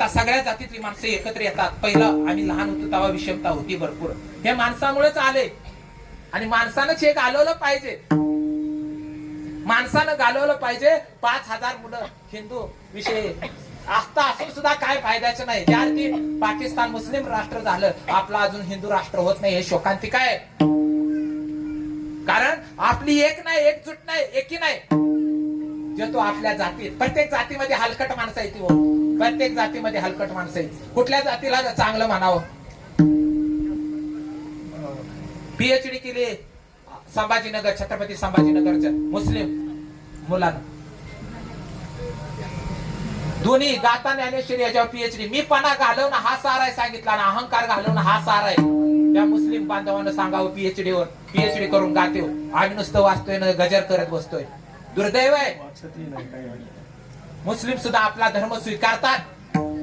सगळ्या जातीतली माणसं एकत्र येतात. पहिलं आम्ही लहान होतो तेव्हा विषमता होती भरपूर. हे माणसामुळेच आले आणि माणसानंच हे घालवलं पाहिजे. माणसानं घालवलं पाहिजे. 5,000 मुलं हिंदू विषय आस्था असून सुद्धा काय फायद्याचं नाही. ज्या अर्थी पाकिस्तान मुस्लिम राष्ट्र झालं, आपलं अजून हिंदू राष्ट्र होत नाही, हे शोकांतिक आहे. कारण आपली एक नाही, एकजूट नाही, एकी नाही. जे तो आपल्या जातीत, प्रत्येक जातीमध्ये हलकट माणसं आहेत. प्रत्येक जातीमध्ये हलकट माणसं आहेत. कुठल्या जातीला चांगलं म्हणावं? पीएचडी केली संभाजीनगर, छत्रपती संभाजीनगरच्या मुस्लिम मुलांना. दोन्ही गाता ज्ञानेश्वरी याच्यावर पीएचडी. मी पणा घालवणं हा सार आहे सांगितला ना, अहंकार घालवणं हा सार आहे. त्या मुस्लिम बांधवांना सांगावं पीएचडी वर, पीएचडी करून गाते. आम्ही नुसतं वाचतोय ना, गजर करत बसतोय. दुर्दैव आहे. मुस्लिम सुद्धा आपला धर्म स्वीकारतात.